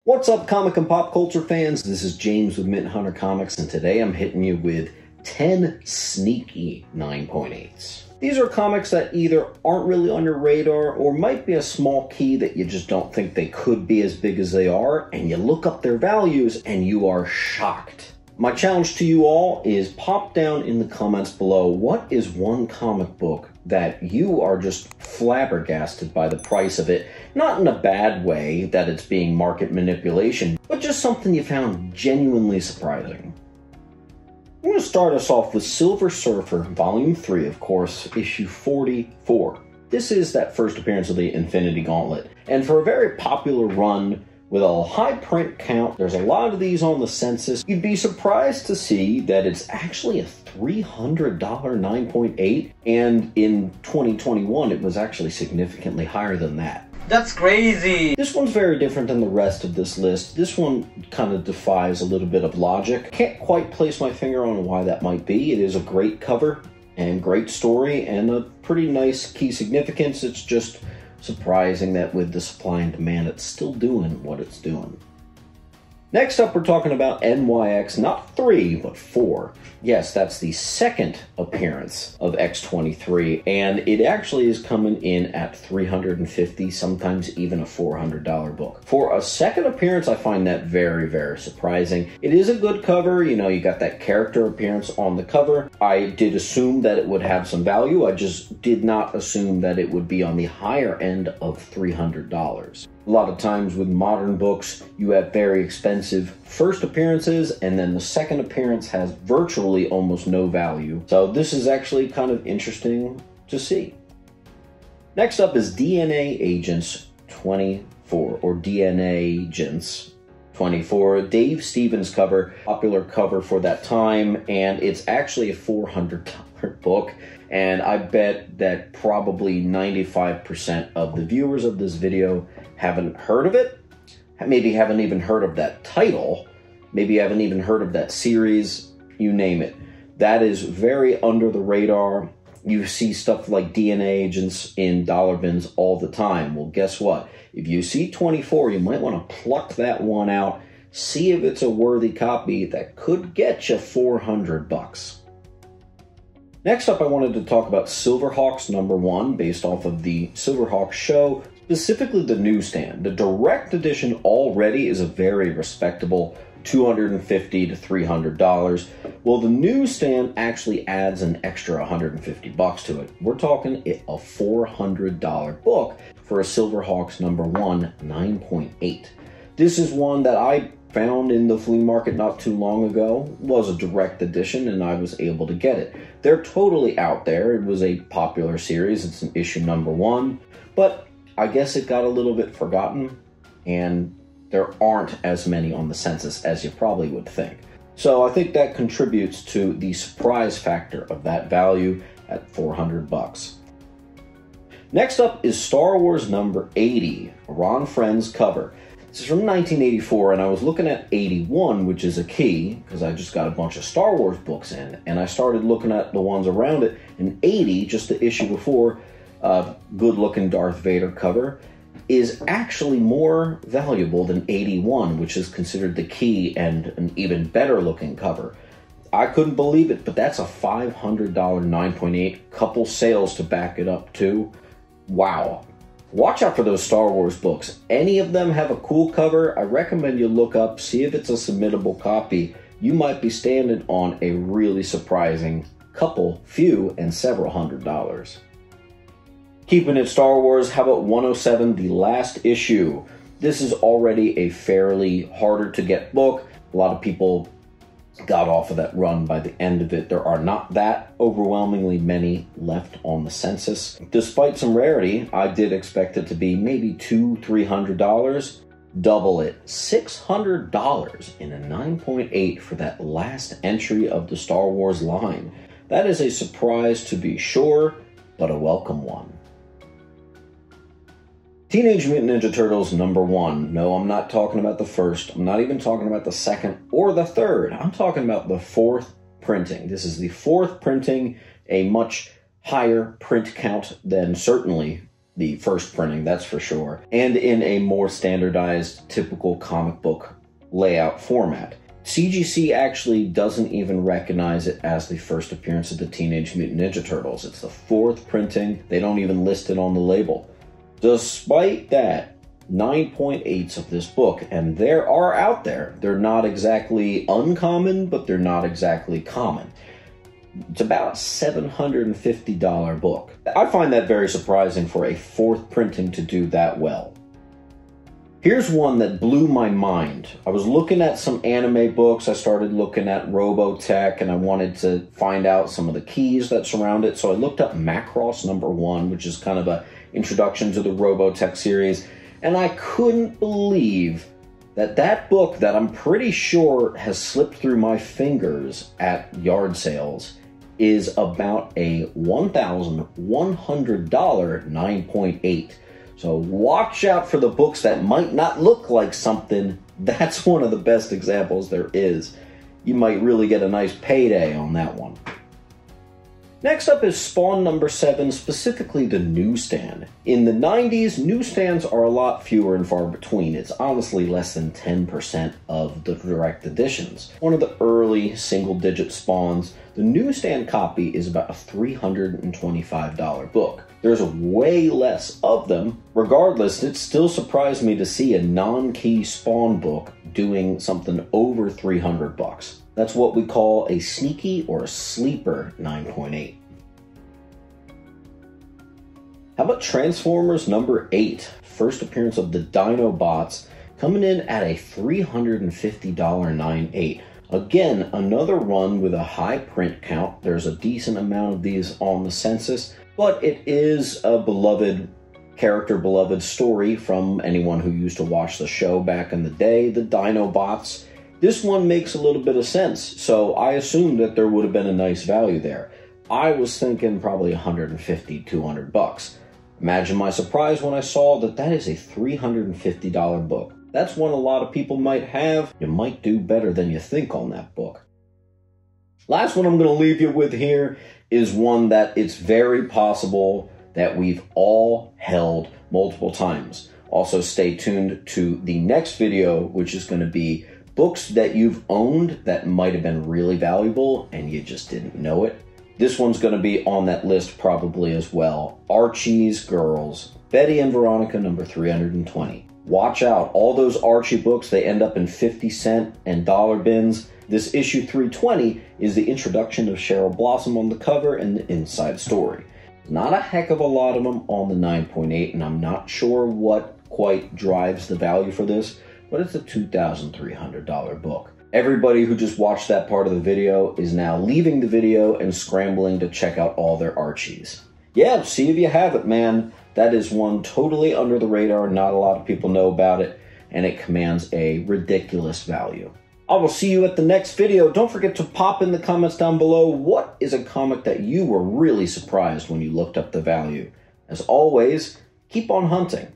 What's up, comic and pop culture fans? This is James with Mint Hunter Comics, and today I'm hitting you with 10 sneaky 9.8s. These are comics that either aren't really on your radar or might be a small key that you just don't think they could be as big as they are, and you look up their values and you are shocked. My challenge to you all is pop down in the comments below what is one comic book that you are just flabbergasted by the price of it, not in a bad way that it's being market manipulation, but just something you found genuinely surprising. I'm going to start us off with Silver Surfer Volume 3, of course, issue 44. This is that first appearance of the Infinity Gauntlet, and for a very popular run with a high print count, there's a lot of these on the census. You'd be surprised to see that it's actually a $300 9.8, and in 2021 it was actually significantly higher than that. That's crazy! This one's very different than the rest of this list. This one kind of defies a little bit of logic. Can't quite place my finger on why that might be. It is a great cover and great story and a pretty nice key significance. It's just surprising that with the supply and demand, it's still doing what it's doing. Next up, we're talking about NYX, not 3, but 4. Yes, that's the second appearance of X-23, and it actually is coming in at $350, sometimes even a $400 book. For a second appearance, I find that very, very surprising. It is a good cover. You know, you got that character appearance on the cover. I did assume that it would have some value. I just did not assume that it would be on the higher end of $300. A lot of times with modern books, you have very expensive first appearances, and then the second appearance has virtually almost no value. So this is actually kind of interesting to see. Next up is DNA Agents 24, or DNA Agents 24. Dave Stevens cover, popular cover for that time, and it's actually a $400 book. And I bet that probably 95% of the viewers of this video haven't heard of it, maybe haven't even heard of that title, maybe haven't even heard of that series, you name it. That is very under the radar. You see stuff like DNA Agents in dollar bins all the time. Well, guess what? If you see 24, you might want to pluck that one out, see if it's a worthy copy that could get you 400 bucks. Next up, I wanted to talk about Silverhawks #1, based off of the Silverhawks show, specifically the Newsstand. The direct edition already is a very respectable $250 to $300. Well, the Newsstand actually adds an extra 150 bucks to it. We're talking a $400 book for a Silverhawks #1 9.8. This is one that I found in the flea market not too long ago. It was a direct edition and I was able to get it. They're totally out there. It was a popular series. It's an issue #1, but I guess it got a little bit forgotten and there aren't as many on the census as you probably would think. So I think that contributes to the surprise factor of that value at 400 bucks. Next up is Star Wars #80, Ron Friend's cover. This is from 1984, and I was looking at 81, which is a key, because I just got a bunch of Star Wars books in, and I started looking at the ones around it, and 80, just the issue before, good-looking Darth Vader cover, is actually more valuable than 81, which is considered the key and an even better-looking cover. I couldn't believe it, but that's a $500 9.8, couple sales to back it up, too. Wow. Watch out for those Star Wars books. Any of them have a cool cover. I recommend you look up, see if it's a submittable copy. You might be standing on a really surprising few, and several $100s. Keeping it Star Wars, how about 107, The Last Issue? This is already a fairly harder to get book. A lot of people got off of that run by the end of it. There are not that overwhelmingly many left on the census. Despite some rarity, I did expect it to be maybe $200, $300. Double it, $600 in a 9.8 for that last entry of the Star Wars line. That is a surprise to be sure, but a welcome one. Teenage Mutant Ninja Turtles #1. No, I'm not talking about the first. I'm not even talking about the second or the third. I'm talking about the fourth printing. This is the fourth printing, a much higher print count than certainly the first printing, that's for sure, and in a more standardized, typical comic book layout format. CGC actually doesn't even recognize it as the first appearance of the Teenage Mutant Ninja Turtles. It's the 4th printing. They don't even list it on the label. Despite that, 9.8s of this book, and there are out there. They're not exactly uncommon, but they're not exactly common. It's about a $750 book. I find that very surprising for a 4th printing to do that well. Here's one that blew my mind. I was looking at some anime books. I started looking at Robotech, and I wanted to find out some of the keys that surround it. So I looked up Macross #1, which is kind of an introduction to the Robotech series. And I couldn't believe that that book that I'm pretty sure has slipped through my fingers at yard sales is about a $1,100 9.8. So watch out for the books that might not look like something. That's one of the best examples there is. You might really get a nice payday on that one. Next up is Spawn #7, specifically the Newsstand. In the 90s, newsstands are a lot fewer and far between. It's honestly less than 10% of the direct editions. One of the early single-digit Spawns, the Newsstand copy is about a $325 book. There's way less of them. Regardless, it still surprised me to see a non-key Spawn book doing something over 300 bucks. That's what we call a sneaky or a sleeper 9.8. How about Transformers #8? First appearance of the Dinobots, coming in at a $350 9.8. Again, another run with a high print count. There's a decent amount of these on the census, but it is a beloved character, beloved story from anyone who used to watch the show back in the day, the Dinobots. This one makes a little bit of sense, so I assumed that there would have been a nice value there. I was thinking probably 150, 200 bucks. Imagine my surprise when I saw that that is a $350 book. That's one a lot of people might have. You might do better than you think on that book. Last one I'm going to leave you with here is one that it's very possible that we've all held multiple times. Also, stay tuned to the next video, which is going to be books that you've owned that might have been really valuable and you just didn't know it. This one's going to be on that list probably as well. Archies Girls, Betty and Veronica #320. Watch out, all those Archie books, they end up in 50-cent and dollar bins. This issue 320 is the introduction of Cheryl Blossom on the cover and the inside story. Not a heck of a lot of them on the 9.8, and I'm not sure what quite drives the value for this, but it's a $2,300 book. Everybody who just watched that part of the video is now leaving the video and scrambling to check out all their Archies. Yeah, see if you have it, man. That is one totally under the radar. Not a lot of people know about it, and it commands a ridiculous value. I will see you at the next video. Don't forget to pop in the comments down below. What is a comic that you were really surprised when you looked up the value? As always, keep on hunting.